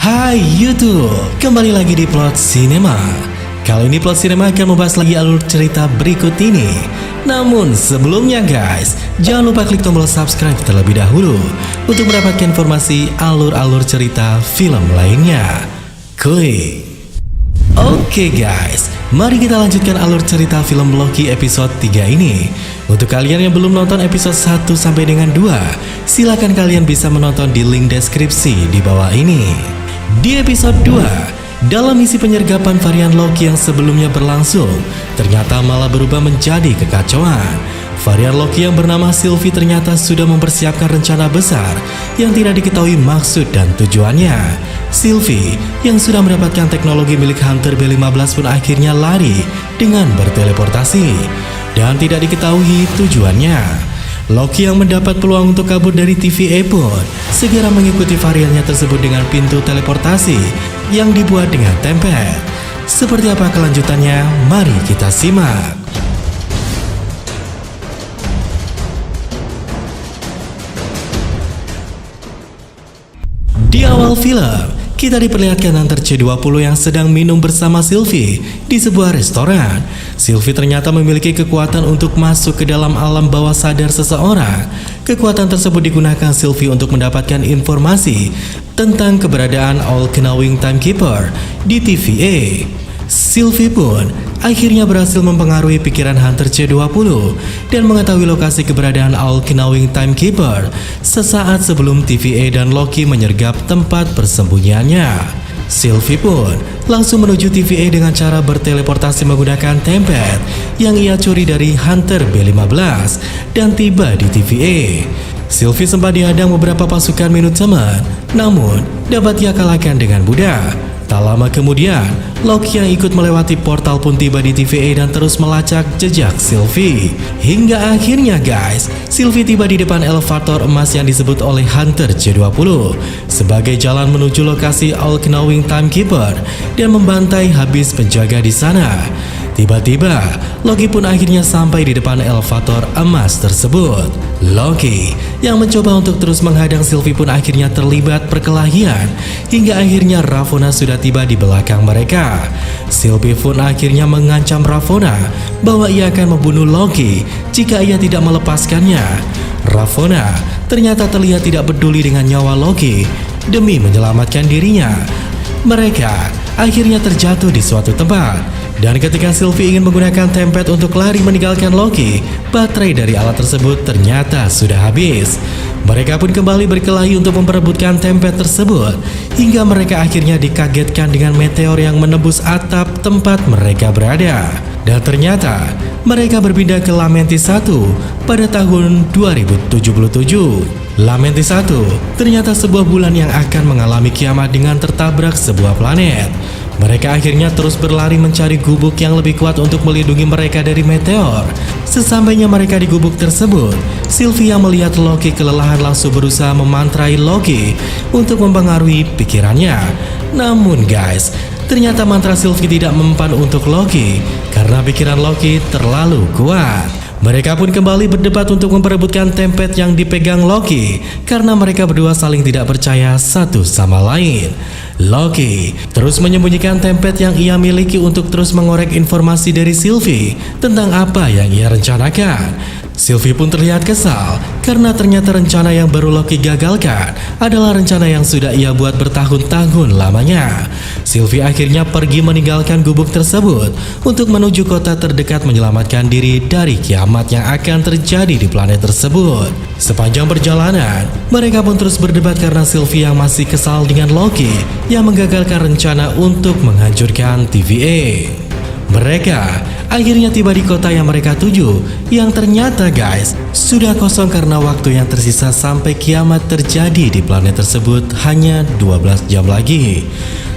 Hai YouTube, kembali lagi di Plot Cinema. Kali ini Plot Cinema akan membahas lagi alur cerita berikut ini. Namun sebelumnya guys, jangan lupa klik tombol subscribe terlebih dahulu untuk mendapatkan informasi alur-alur cerita film lainnya. Klik. Oke guys, mari kita lanjutkan alur cerita film Loki episode 3 ini. Untuk kalian yang belum nonton episode 1 sampai dengan 2, silakan kalian bisa menonton di link deskripsi di bawah ini. Di episode 2, dalam misi penyergapan varian Loki yang sebelumnya berlangsung, ternyata malah berubah menjadi kekacauan. Varian Loki yang bernama Sylvie ternyata sudah mempersiapkan rencana besar yang tidak diketahui maksud dan tujuannya. Sylvie yang sudah mendapatkan teknologi milik Hunter B15 pun akhirnya lari dengan berteleportasi dan tidak diketahui tujuannya. Loki yang mendapat peluang untuk kabur dari TVA pun segera mengikuti variannya tersebut dengan pintu teleportasi yang dibuat dengan template. Seperti apa kelanjutannya? Mari kita simak. Di awal film, kita diperlihatkan Hunter C20 yang sedang minum bersama Sylvie di sebuah restoran. Sylvie ternyata memiliki kekuatan untuk masuk ke dalam alam bawah sadar seseorang. Kekuatan tersebut digunakan Sylvie untuk mendapatkan informasi tentang keberadaan All-Knowing Timekeeper di TVA. Sylvie pun akhirnya berhasil mempengaruhi pikiran Hunter C20 dan mengetahui lokasi keberadaan All-Knowing Timekeeper sesaat sebelum TVA dan Loki menyergap tempat persembunyiannya. Sylvie pun langsung menuju TVA dengan cara berteleportasi menggunakan template yang ia curi dari Hunter B15 dan tiba di TVA. Sylvie sempat dihadang beberapa pasukan minut teman, namun dapat ia kalahkan dengan mudah. Tak lama kemudian, Loki yang ikut melewati portal pun tiba di TVA dan terus melacak jejak Sylvie. Hingga akhirnya guys, Sylvie tiba di depan elevator emas yang disebut oleh Hunter C20 sebagai jalan menuju lokasi All-Knowing Timekeeper dan membantai habis penjaga di sana. Tiba-tiba, Loki pun akhirnya sampai di depan elevator emas tersebut. Loki yang mencoba untuk terus menghadang Sylvie pun akhirnya terlibat perkelahian hingga akhirnya Ravonna sudah tiba di belakang mereka. Sylvie pun akhirnya mengancam Ravonna bahwa ia akan membunuh Loki jika ia tidak melepaskannya. Ravonna ternyata terlihat tidak peduli dengan nyawa Loki demi menyelamatkan dirinya. Mereka akhirnya terjatuh di suatu tempat. Dan ketika Sylvie ingin menggunakan template untuk lari meninggalkan Loki, baterai dari alat tersebut ternyata sudah habis. Mereka pun kembali berkelahi untuk memperebutkan template tersebut, hingga mereka akhirnya dikagetkan dengan meteor yang menembus atap tempat mereka berada. Dan ternyata mereka berpindah ke Lamentis 1 pada tahun 2077. Lamentis 1 ternyata sebuah bulan yang akan mengalami kiamat dengan tertabrak sebuah planet. Mereka akhirnya terus berlari mencari gubuk yang lebih kuat untuk melindungi mereka dari meteor. Sesampainya mereka di gubuk tersebut, Sylvie yang melihat Loki kelelahan langsung berusaha memantrai Loki untuk mempengaruhi pikirannya. Namun guys, ternyata mantra Sylvie tidak mempan untuk Loki karena pikiran Loki terlalu kuat. Mereka pun kembali berdebat untuk memperebutkan template yang dipegang Loki karena mereka berdua saling tidak percaya satu sama lain. Loki terus menyembunyikan template yang ia miliki untuk terus mengorek informasi dari Sylvie tentang apa yang ia rencanakan. Sylvie pun terlihat kesal karena ternyata rencana yang baru Loki gagalkan adalah rencana yang sudah ia buat bertahun-tahun lamanya. Sylvie akhirnya pergi meninggalkan gubuk tersebut untuk menuju kota terdekat menyelamatkan diri dari kiamat yang akan terjadi di planet tersebut. Sepanjang perjalanan, mereka pun terus berdebat karena Sylvie yang masih kesal dengan Loki yang menggagalkan rencana untuk menghancurkan TVA. Mereka akhirnya tiba di kota yang mereka tuju, yang ternyata guys sudah kosong karena waktu yang tersisa sampai kiamat terjadi di planet tersebut hanya 12 jam lagi.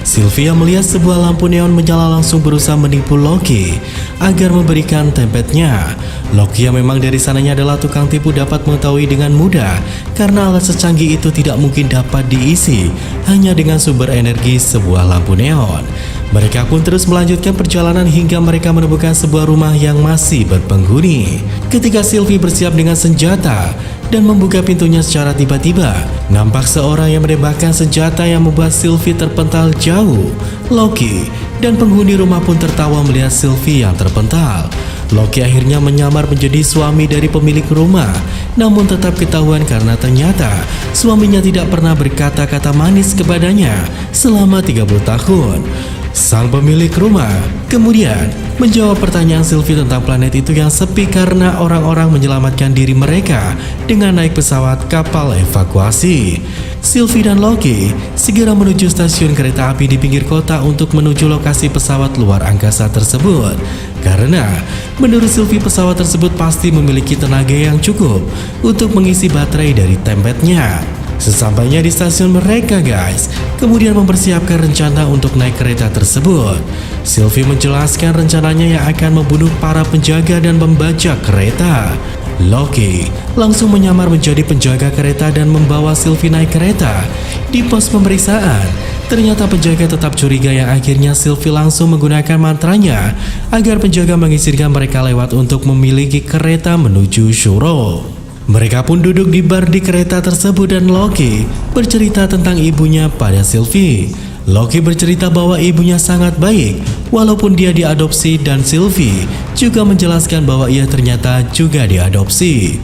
Sylvie yang melihat sebuah lampu neon menyala langsung berusaha menipu Loki agar memberikan template-nya. Loki yang memang dari sananya adalah tukang tipu dapat mengetahui dengan mudah karena alat secanggih itu tidak mungkin dapat diisi hanya dengan sumber energi sebuah lampu neon. Mereka pun terus melanjutkan perjalanan hingga mereka menemukan sebuah rumah yang masih berpenghuni. Ketika Sylvie bersiap dengan senjata, dan membuka pintunya secara tiba-tiba. Nampak seorang yang menembakkan senjata yang membuat Sylvie terpental jauh. Loki dan penghuni rumah pun tertawa melihat Sylvie yang terpental. Loki akhirnya menyamar menjadi suami dari pemilik rumah, namun tetap ketahuan karena ternyata suaminya tidak pernah berkata-kata manis kepadanya selama 30 tahun. Sang pemilik rumah kemudian menjawab pertanyaan Sylvie tentang planet itu yang sepi karena orang-orang menyelamatkan diri mereka dengan naik pesawat kapal evakuasi. Sylvie dan Loki segera menuju stasiun kereta api di pinggir kota untuk menuju lokasi pesawat luar angkasa tersebut. Karena menurut Sylvie pesawat tersebut pasti memiliki tenaga yang cukup untuk mengisi baterai dari tempetnya. Sesampainya di stasiun mereka guys, kemudian mempersiapkan rencana untuk naik kereta tersebut. Sylvie menjelaskan rencananya yang akan membunuh para penjaga dan membajak kereta. Loki langsung menyamar menjadi penjaga kereta dan membawa Sylvie naik kereta. Di pos pemeriksaan, ternyata penjaga tetap curiga yang akhirnya Sylvie langsung menggunakan mantranya agar penjaga mengizinkan mereka lewat untuk memiliki kereta menuju Shuro. Mereka pun duduk di bar di kereta tersebut dan Loki bercerita tentang ibunya pada Sylvie. Loki bercerita bahwa ibunya sangat baik walaupun dia diadopsi dan Sylvie juga menjelaskan bahwa ia ternyata juga diadopsi.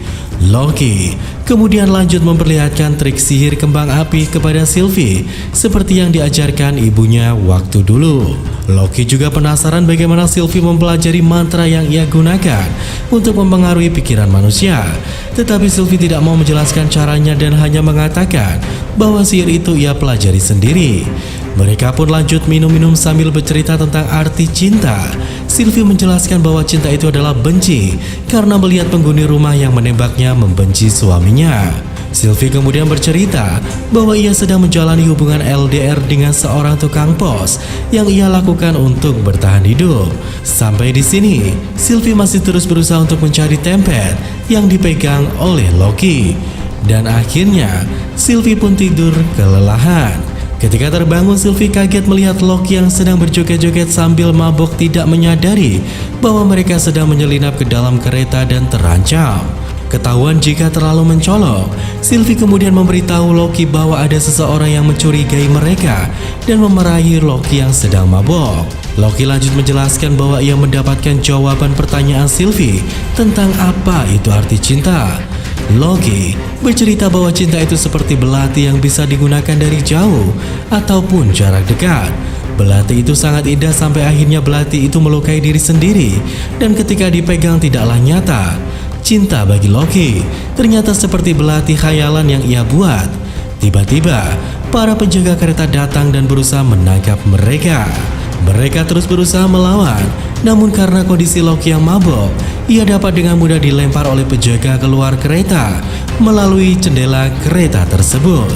Loki kemudian lanjut memperlihatkan trik sihir kembang api kepada Sylvie seperti yang diajarkan ibunya waktu dulu. Loki juga penasaran bagaimana Sylvie mempelajari mantra yang ia gunakan untuk mempengaruhi pikiran manusia. Tetapi Sylvie tidak mau menjelaskan caranya dan hanya mengatakan bahwa sihir itu ia pelajari sendiri. Mereka pun lanjut minum-minum sambil bercerita tentang arti cinta. Sylvie menjelaskan bahwa cinta itu adalah benci karena melihat penghuni rumah yang menembaknya membenci suaminya. Sylvie kemudian bercerita bahwa ia sedang menjalani hubungan LDR dengan seorang tukang pos yang ia lakukan untuk bertahan hidup. Sampai di sini, Sylvie masih terus berusaha untuk mencari tempet yang dipegang oleh Loki. Dan akhirnya, Sylvie pun tidur kelelahan. Ketika terbangun, Sylvie kaget melihat Loki yang sedang berjoget-joget sambil mabok tidak menyadari bahwa mereka sedang menyelinap ke dalam kereta dan terancam. Ketahuan jika terlalu mencolok, Sylvie kemudian memberitahu Loki bahwa ada seseorang yang mencurigai mereka dan memarahi Loki yang sedang mabok. Loki lanjut menjelaskan bahwa ia mendapatkan jawaban pertanyaan Sylvie tentang apa itu arti cinta. Loki bercerita bahwa cinta itu seperti belati yang bisa digunakan dari jauh ataupun jarak dekat. Belati itu sangat indah sampai akhirnya belati itu melukai diri sendiri dan ketika dipegang tidaklah nyata. Cinta bagi Loki ternyata seperti belati khayalan yang ia buat. Tiba-tiba, para penjaga kereta datang dan berusaha menangkap mereka. Mereka terus berusaha melawan, namun karena kondisi Loki yang mabok, ia dapat dengan mudah dilempar oleh penjaga keluar kereta melalui jendela kereta tersebut.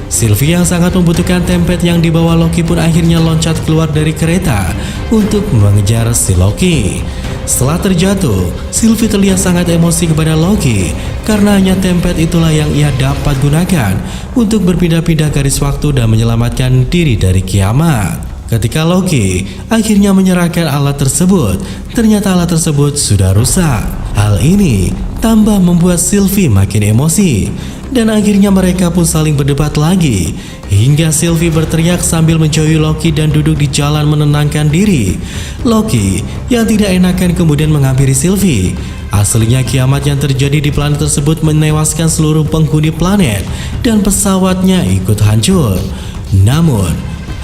Sylvie yang sangat membutuhkan tempet yang dibawa Loki pun akhirnya loncat keluar dari kereta untuk mengejar si Loki. Setelah terjatuh, Sylvie terlihat sangat emosi kepada Loki karena hanya tempet itulah yang ia dapat gunakan untuk berpindah-pindah garis waktu dan menyelamatkan diri dari kiamat. Ketika Loki akhirnya menyerahkan alat tersebut, ternyata alat tersebut sudah rusak. Hal ini tambah membuat Sylvie makin emosi dan akhirnya mereka pun saling berdebat lagi hingga Sylvie berteriak sambil menjauhi Loki dan duduk di jalan menenangkan diri. Loki yang tidak enakan kemudian menghampiri Sylvie. Aslinya kiamat yang terjadi di planet tersebut menewaskan seluruh penghuni planet dan pesawatnya ikut hancur. Namun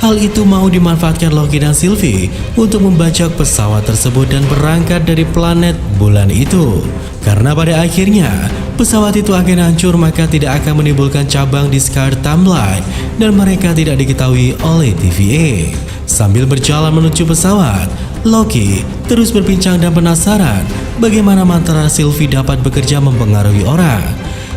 hal itu mau dimanfaatkan Loki dan Sylvie untuk membajak pesawat tersebut dan berangkat dari planet bulan itu. Karena pada akhirnya pesawat itu akan hancur, maka tidak akan menimbulkan cabang di Scar Timeline dan mereka tidak diketahui oleh TVA. Sambil berjalan menuju pesawat, Loki terus berbincang dan penasaran bagaimana mantra Sylvie dapat bekerja mempengaruhi orang.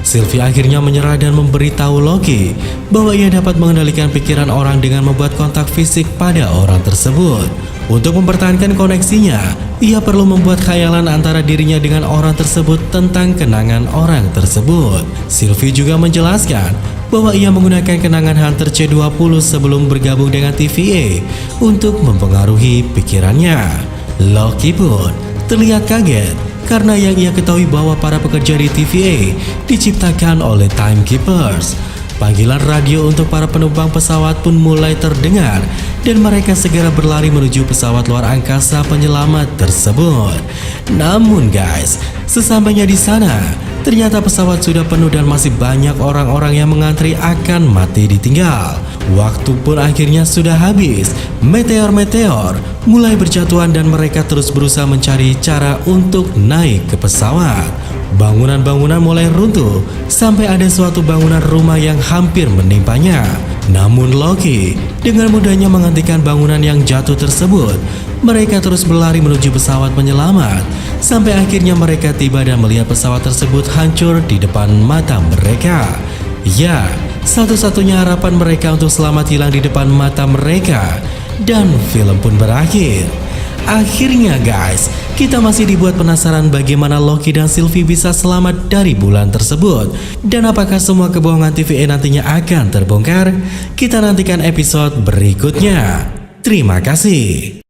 Sylvie akhirnya menyerah dan memberitahu Loki bahwa ia dapat mengendalikan pikiran orang dengan membuat kontak fisik pada orang tersebut. Untuk mempertahankan koneksinya, ia perlu membuat khayalan antara dirinya dengan orang tersebut tentang kenangan orang tersebut. Sylvie juga menjelaskan bahwa ia menggunakan kenangan Hunter C20 sebelum bergabung dengan TVA untuk mempengaruhi pikirannya. Loki pun terlihat kaget karena yang ia ketahui bahwa para pekerja di TVA diciptakan oleh timekeepers. Panggilan radio untuk para penumpang pesawat pun mulai terdengar dan mereka segera berlari menuju pesawat luar angkasa penyelamat tersebut. Namun guys, sesampainya di sana, ternyata pesawat sudah penuh dan masih banyak orang-orang yang mengantri akan mati ditinggal. Waktu pun akhirnya sudah habis. Meteor-meteor mulai berjatuhan dan mereka terus berusaha mencari cara untuk naik ke pesawat. Bangunan-bangunan mulai runtuh sampai ada suatu bangunan rumah yang hampir menimpanya. Namun Loki dengan mudahnya menghentikan bangunan yang jatuh tersebut. Mereka terus berlari menuju pesawat penyelamat sampai akhirnya mereka tiba dan melihat pesawat tersebut hancur di depan mata mereka. Ya, satu-satunya harapan mereka untuk selamat hilang di depan mata mereka. Dan film pun berakhir. Akhirnya guys, kita masih dibuat penasaran bagaimana Loki dan Sylvie bisa selamat dari bulan tersebut. Dan apakah semua kebohongan TVA nantinya akan terbongkar? Kita nantikan episode berikutnya. Terima kasih.